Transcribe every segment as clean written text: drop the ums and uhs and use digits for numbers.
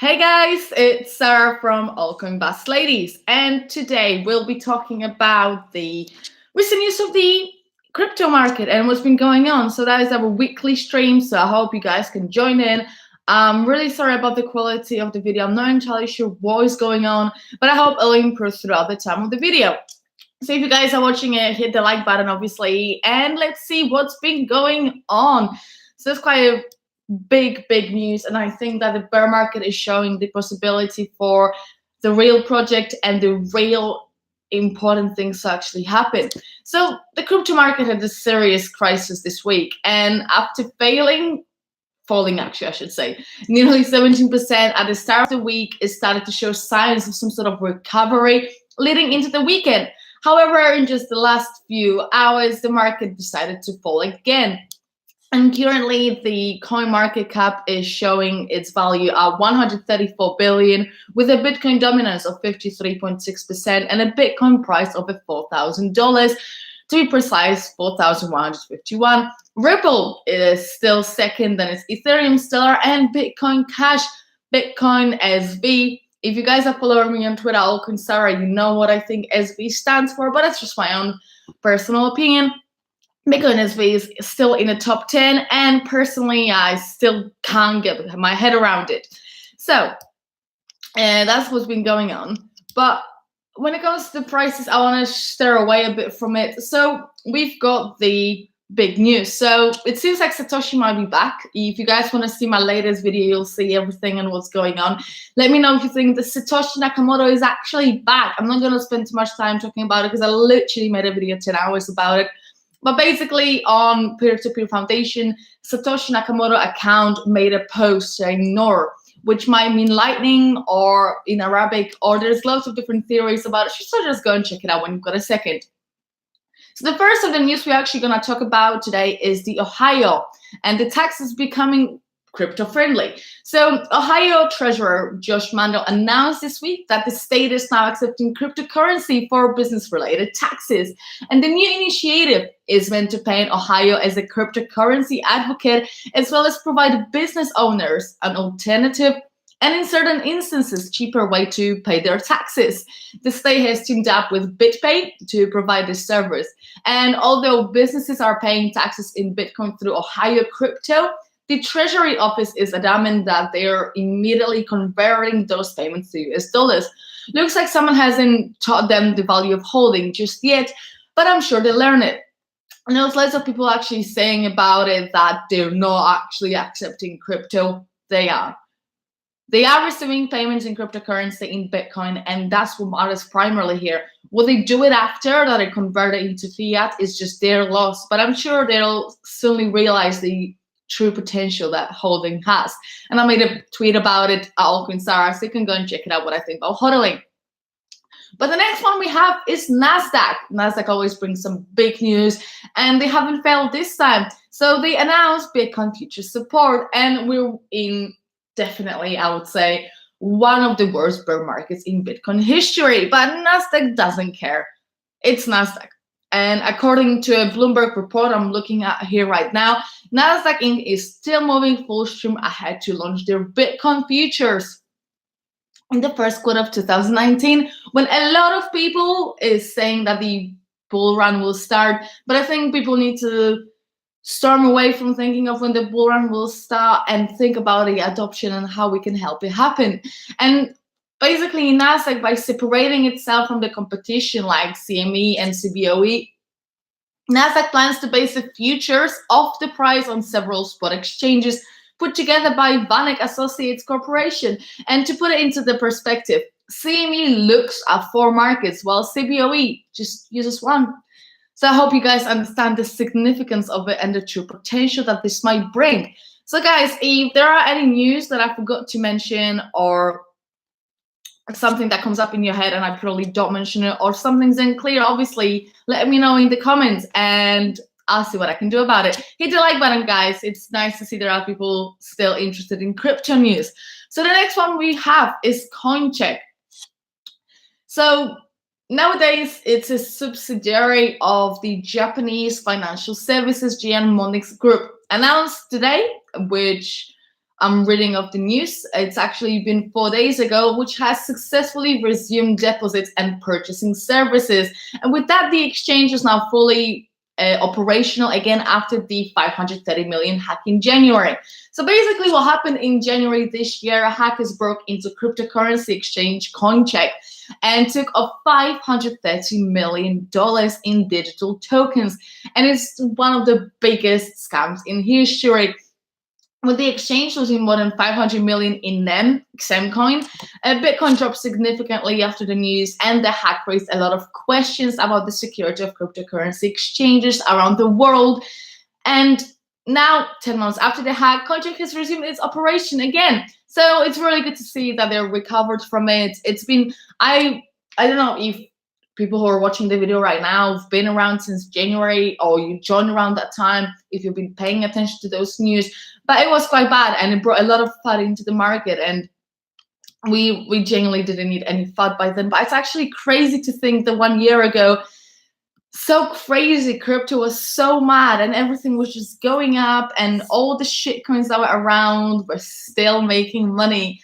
Hey guys, it's Sarah from Altcoin Best Ladies, and today we'll be talking about the recent news of the crypto market and what's been going on. So that is our weekly stream, so I hope you guys can join in. I'm really sorry about the quality of the video. I'm not entirely sure what is going on, but I hope it'll improve throughout the time of the video. So if you guys are watching it, hit the like button, obviously, and let's see what's been going on. So it's quite a big news, and I think that the bear market is showing the possibility for the real project and the real important things to actually happen. So the crypto market had a serious crisis this week, and after falling actually I should say, nearly 17% at the start of the week, it started to show signs of some sort of recovery leading into the weekend. However, in just the last few hours, the market decided to fall again. And currently, the coin market cap is showing its value at 134 billion, with a Bitcoin dominance of 53.6% and a Bitcoin price of $4,000. To be precise, 4,151. Ripple is still second, then it's Ethereum, Stellar, and Bitcoin Cash, Bitcoin SV. If you guys are following me on Twitter, Altcoin Sarah, you know what I think SV stands for, but that's just my own personal opinion. Bitcoin SV is still in the top 10, and personally, I still can't get my head around it. So, that's what's been going on. But when it comes to the prices, I want to steer away a bit from it. So, we've got the big news. So, it seems like Satoshi might be back. If you guys want to see my latest video, you'll see everything and what's going on. Let me know if you think that Satoshi Nakamoto is actually back. I'm not going to spend too much time talking about it because I literally made a video 10 hours about it. But basically, on Peer-to-Peer Foundation, Satoshi Nakamoto account made a post saying Noor, which might mean lightning or in Arabic, or there's lots of different theories about it. So just go and check it out when you've got a second. So the first of the news we're actually going to talk about today is the Ohio and the taxes becoming crypto friendly. So Ohio Treasurer Josh Mandel announced this week that the state is now accepting cryptocurrency for business related taxes. And the new initiative is meant to paint Ohio as a cryptocurrency advocate, as well as provide business owners an alternative and in certain instances cheaper way to pay their taxes. The state has teamed up with BitPay to provide this service. And although businesses are paying taxes in Bitcoin through Ohio crypto, the Treasury Office is adamant that they are immediately converting those payments to US dollars. Looks like someone hasn't taught them the value of holding just yet, but I'm sure they'll learn it. And there's lots of people actually saying about it that they're not actually accepting crypto. They are. They are receiving payments in cryptocurrency in Bitcoin, and that's what matters primarily here. Will they do it after that they convert it into fiat is just their loss, but I'm sure they'll soon realize the true potential that holding has. And I made a tweet about it at Altcoin Sarah, so you can go and check it out what I think about hodling. But the next one we have is Nasdaq. Nasdaq always brings some big news, and they haven't failed this time. So they announced Bitcoin future support, and we're in definitely, I would say, one of the worst bear markets in Bitcoin history. But Nasdaq doesn't care. It's Nasdaq. And according to a Bloomberg report I'm looking at here right now, Nasdaq Inc. is still moving full stream ahead to launch their Bitcoin futures in the first quarter of 2019, when a lot of people is saying that the bull run will start. But I think people need to storm away from thinking of when the bull run will start and think about the adoption and how we can help it happen. And basically, Nasdaq, by separating itself from the competition like CME and CBOE, Nasdaq plans to base the futures of the price on several spot exchanges put together by VanEck Associates Corporation. And to put it into the perspective, CME looks at 4 markets, while CBOE just uses 1. So I hope you guys understand the significance of it and the true potential that this might bring. So guys, if there are any news that I forgot to mention, or something that comes up in your head and I probably don't mention it, or something's unclear, obviously let me know in the comments and I'll see what I can do about it. Hit the like button, guys. It's nice to see there are people still interested in crypto news. So the next one we have is Coincheck. So nowadays, it's a subsidiary of the Japanese financial services GN Monix Group, announced today, which I'm reading of the news. It's actually been 4 days ago, which has successfully resumed deposits and purchasing services. And with that, the exchange is now fully operational again after the 530 million hack in January. So basically what happened in January this year, hackers broke into cryptocurrency exchange Coincheck and took off $530 million in digital tokens. And it's one of the biggest scams in history. With the exchange losing more than 500 million in XEM coin, Bitcoin dropped significantly after the news, and the hack raised a lot of questions about the security of cryptocurrency exchanges around the world. And now, 10 months after the hack, Coincheck has resumed its operation again. So it's really good to see that they're recovered from it. It's been, I don't know if people who are watching the video right now have been around since January, or you joined around that time, if you've been paying attention to those news. But it was quite bad, and it brought a lot of FUD into the market, and we genuinely didn't need any FUD by then. But it's actually crazy to think that 1 year ago, so crazy, crypto was so mad and everything was just going up, and all the shit coins that were around were still making money.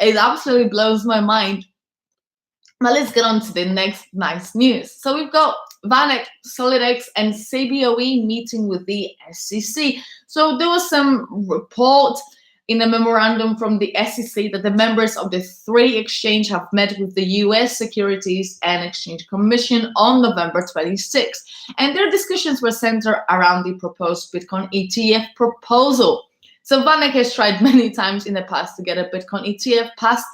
It absolutely blows my mind. But let's get on to the next nice news. So we've got VanEck, SolidX, and CBOE meeting with the SEC. So there was some report in a memorandum from the SEC that the members of the three exchanges have met with the US Securities and Exchange Commission on November 26. And their discussions were centered around the proposed Bitcoin ETF proposal. So VanEck has tried many times in the past to get a Bitcoin ETF passed,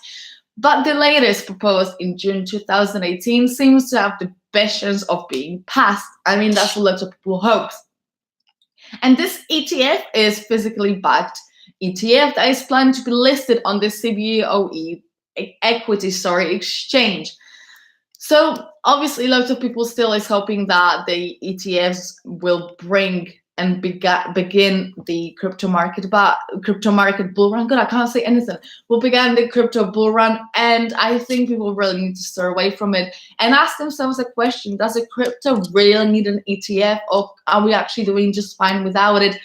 but the latest, proposed in June 2018, seems to have the best chance of being passed. I mean, that's what lots of people hope. And this ETF is physically backed ETF that is planned to be listed on the CBOE equity exchange. So obviously, lots of people still is hoping that the ETFs will bring and begin the crypto market bull run. God, I can't say anything. We'll begin the crypto bull run, and I think people really need to steer away from it and ask themselves a question: does a crypto really need an ETF, or are we actually doing just fine without it?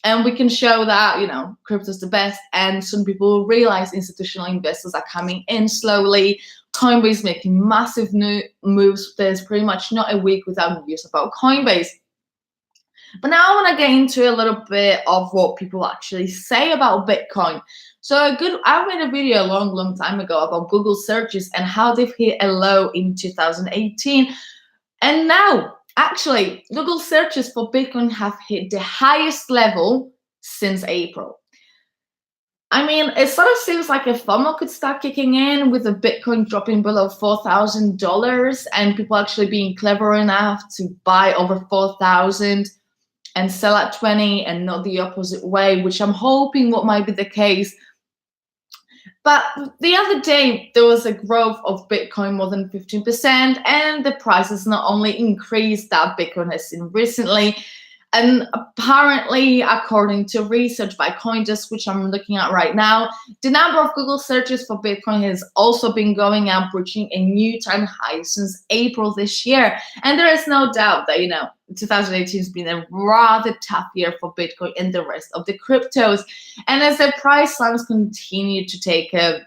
And we can show that, you know, crypto is the best, and some people will realize institutional investors are coming in slowly. Coinbase making massive new moves. There's pretty much not a week without news about Coinbase. But now I want to get into a little bit of what people actually say about Bitcoin. So I made a video a long time ago about Google searches and how they've hit a low in 2018. And now, actually, Google searches for Bitcoin have hit the highest level since April. I mean, it sort of seems like a FOMO could start kicking in with the Bitcoin dropping below $4,000 and people actually being clever enough to buy over 4,000 and sell at 20 and not the opposite way, which I'm hoping what might be the case. But the other day, there was a growth of Bitcoin more than 15%, and the prices not only increased that Bitcoin has seen recently, and apparently, according to research by Coincheck, which I'm looking at right now, the number of Google searches for Bitcoin has also been going up, reaching a new time high since April this year. And there is no doubt that, 2018 has been a rather tough year for Bitcoin and the rest of the cryptos. And as the price slams continue to take a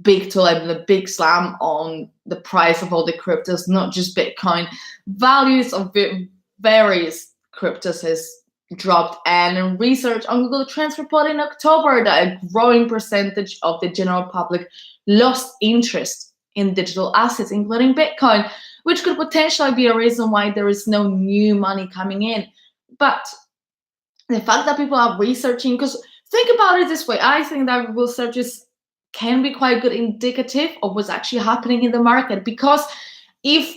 big toll and a big slam on the price of all the cryptos, not just Bitcoin, values of various cryptos has dropped, and research on Google Trends reported in October that a growing percentage of the general public lost interest in digital assets, including Bitcoin, which could potentially be a reason why there is no new money coming in. But the fact that people are researching, because think about it this way, I think that Google searches can be quite good indicative of what's actually happening in the market, because if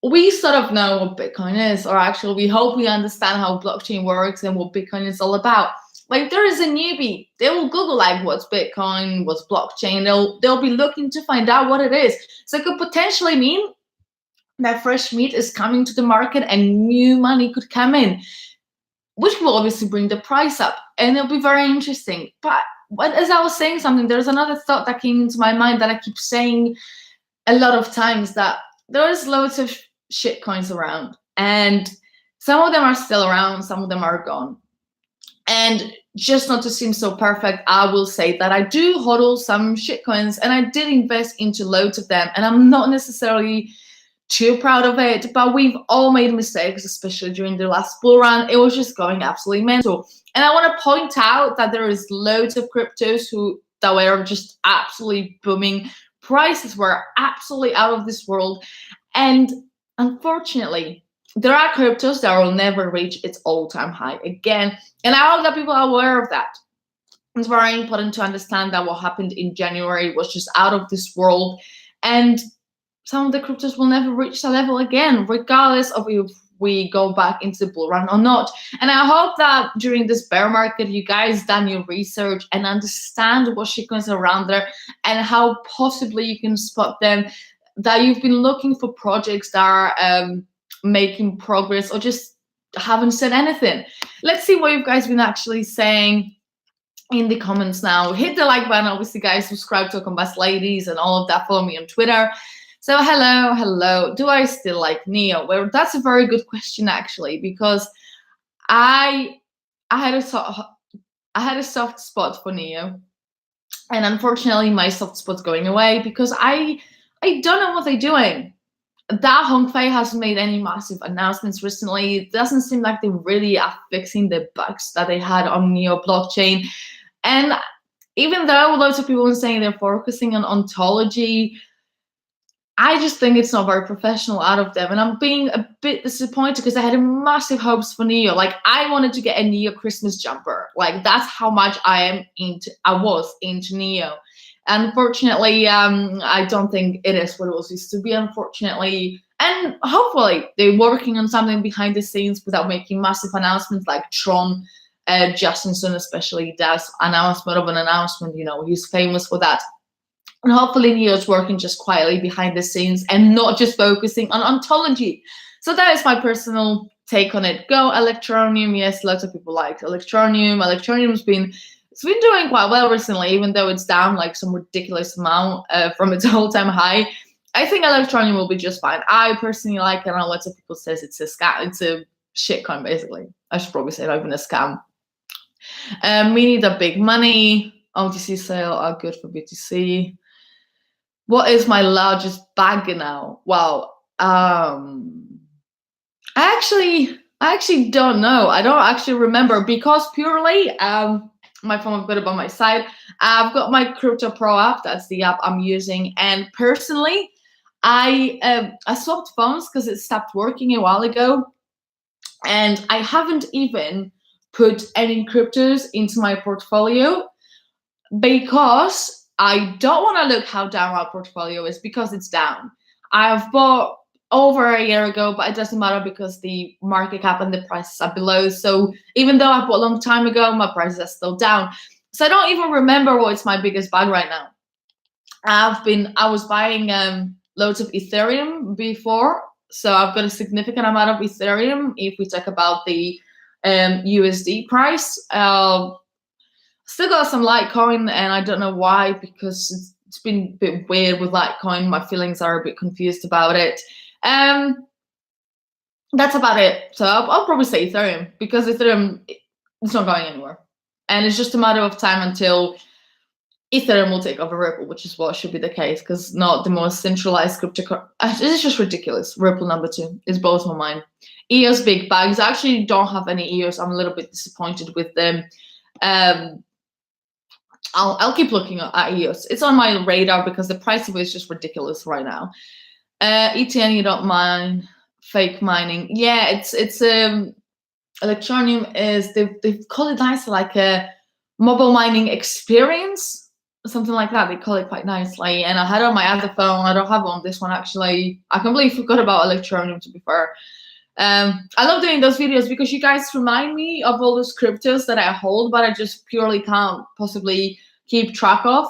we sort of know what Bitcoin is, or actually we hope we understand how blockchain works and what Bitcoin is all about. Like, there is a newbie, they will Google like what's Bitcoin, what's blockchain, they'll be looking to find out what it is. So it could potentially mean that fresh meat is coming to the market and new money could come in, which will obviously bring the price up, and it'll be very interesting. But as I was saying something, there's another thought that came into my mind that I keep saying a lot of times, that there's loads of shit coins around, and some of them are still around, some of them are gone. And just not to seem so perfect, I will say that I do hodl some shitcoins, and I did invest into loads of them, and I'm not necessarily too proud of it, but we've all made mistakes, especially during the last bull run. It was just going absolutely mental. And I want to point out that there is loads of cryptos that were just absolutely booming. Prices were absolutely out of this world. And unfortunately, there are cryptos that will never reach its all-time high again. And I hope that people are aware of that. It's very important to understand that what happened in January was just out of this world. And some of the cryptos will never reach that level again, regardless of if we go back into the bull run or not. And I hope that during this bear market, you guys done your research and understand what shitcoins are around there and how possibly you can spot them, that you've been looking for projects that are making progress or just haven't said anything. Let's see what you guys been actually saying in the comments now. Hit the like button, obviously, guys. Subscribe to Altcoin Ladies and all of that. Follow me on Twitter. So hello. Do I still like Neo? Well, that's a very good question, actually, because I had a soft spot for Neo, and unfortunately, my soft spot's going away because I don't know what they're doing. That Hongfei hasn't made any massive announcements recently. It doesn't seem like they really are fixing the bugs that they had on Neo blockchain. And even though loads of people are saying they're focusing on ontology, I just think it's not very professional out of them. And I'm being a bit disappointed because I had massive hopes for Neo. Like, I wanted to get a Neo Christmas jumper. Like, that's how much I was into Neo. Unfortunately, I don't think it is what it was used to be, unfortunately. And hopefully they're working on something behind the scenes without making massive announcements like Tron. Justinson especially does announcement of an announcement. You know, he's famous for that. And hopefully Neo's working just quietly behind the scenes and not just focusing on ontology. So that is my personal take on it. Go Electroneum. Yes, lots of people like Electroneum. Electroneum's been doing quite well recently, even though it's down like some ridiculous amount from its all-time high. I think Electroneum will be just fine. I personally like it. I know lots of people says it's a scam. It's a shitcoin, basically. I should probably say not even a scam. We need the big money. OTC sale are good for BTC. What is my largest bag now? Wow. I actually don't know. I don't actually remember because purely my phone, I've got it by my side. I've got my Crypto Pro app. That's the app I'm using. And personally, I swapped phones because it stopped working a while ago. And I haven't even put any cryptos into my portfolio because I don't want to look how down our portfolio is because it's down. I've bought over a year ago, but it doesn't matter because the market cap and the prices are below. So even though I bought a long time ago, my prices are still down. So I don't even remember what's my biggest bag right now. I was buying loads of Ethereum before. So I've got a significant amount of Ethereum. If we talk about the USD price, still got some Litecoin, and I don't know why, because it's been a bit weird with Litecoin. My feelings are a bit confused about it. That's about it. So I'll probably say Ethereum because Ethereum, it's not going anywhere. And it's just a matter of time until Ethereum will take over Ripple, which is what should be the case, because not the most centralized crypto. It's just ridiculous. Ripple #2. It blows my mind. EOS big bags. I actually don't have any EOS. I'm a little bit disappointed with them. I'll keep looking at EOS. It's on my radar because the price of it is just ridiculous right now. ETN, you don't mind fake mining? Yeah, it's Electroneum is they've called it nice, like a mobile mining experience, something like that. They call it quite nicely. And I had it on my other phone. I don't have it on this one actually. I completely forgot about Electroneum, to be fair. I love doing those videos because you guys remind me of all those cryptos that I hold, but I just purely can't possibly keep track of.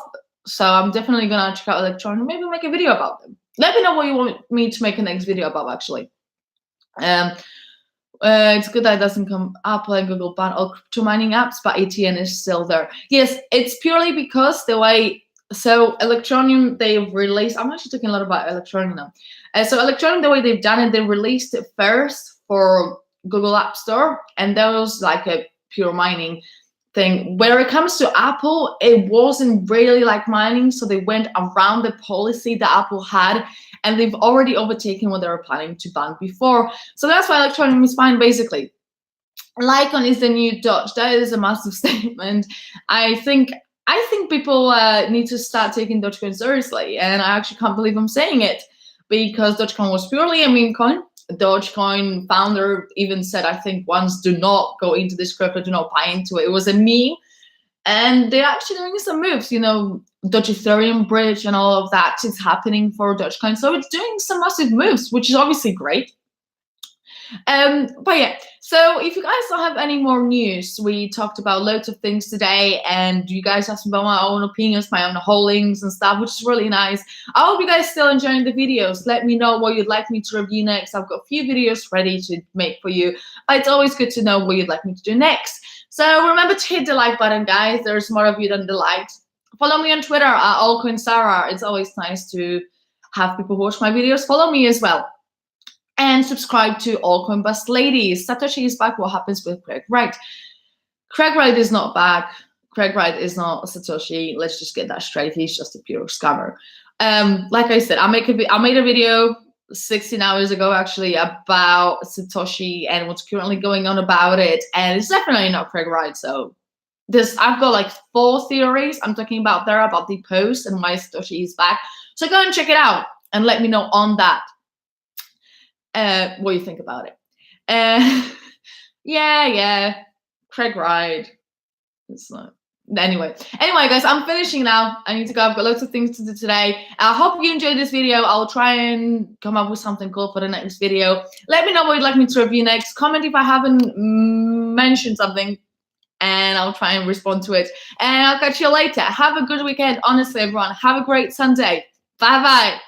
So I'm definitely gonna check out Electroneum, maybe make a video about them. Let me know what you want me to make a next video about, actually. It's good that it doesn't come Apple and Google ban all crypto mining apps, but ATN is still there. Yes, it's purely because the way, so Electroneum, they've released, I'm actually talking a lot about Electroneum now. So Electroneum, the way they've done it, they released it first for Google App Store, and that was like a pure mining. thing. Where it comes to Apple, it wasn't really like mining, so they went around the policy that Apple had, and they've already overtaken what they were planning to ban before. So that's why Electroneum is fine, basically. Litecoin is the new Doge. That is a massive statement. I think people need to start taking Dogecoin seriously, and I actually can't believe I'm saying it, because Dogecoin was purely a meme coin. Dogecoin founder even said, I think once, do not go into this crypto, do not buy into it. It was a meme, and they're actually doing some moves. You know, Doge Ethereum bridge and all of that is happening for Dogecoin, so it's doing some massive moves, which is obviously great. But yeah, so if you guys don't have any more news, we talked about loads of things today, and you guys asked me about my own opinions, my own holdings and stuff, which is really nice. I hope you guys still enjoying the videos. Let me know what you'd like me to review next. I've got a few videos ready to make for you, but it's always good to know what you'd like me to do next. So remember to hit the like button, guys. There's more of you than the likes. Follow me on Twitter at Altcoin. It's always nice to have people watch my videos. Follow me as well. And subscribe to Altcoin Bus Ladies. Satoshi is back. What happens with Craig Wright? Craig Wright is not back. Craig Wright is not Satoshi. Let's just get that straight. He's just a pure scammer. Like I said, I made a video 16 hours ago actually about Satoshi and what's currently going on about it, and it's definitely not Craig Wright. So I've got like 4 theories I'm talking about there about the post and why Satoshi is back. So go and check it out and let me know on that. What you think about it. Yeah, Craig Wright. It's not. Anyway, guys, I'm finishing now. I need to go. I've got lots of things to do today. I hope you enjoyed this video. I'll try and come up with something cool for the next video. Let me know what you'd like me to review next. Comment if I haven't mentioned something, and I'll try and respond to it. And I'll catch you later. Have a good weekend. Honestly, everyone, have a great Sunday. Bye-bye.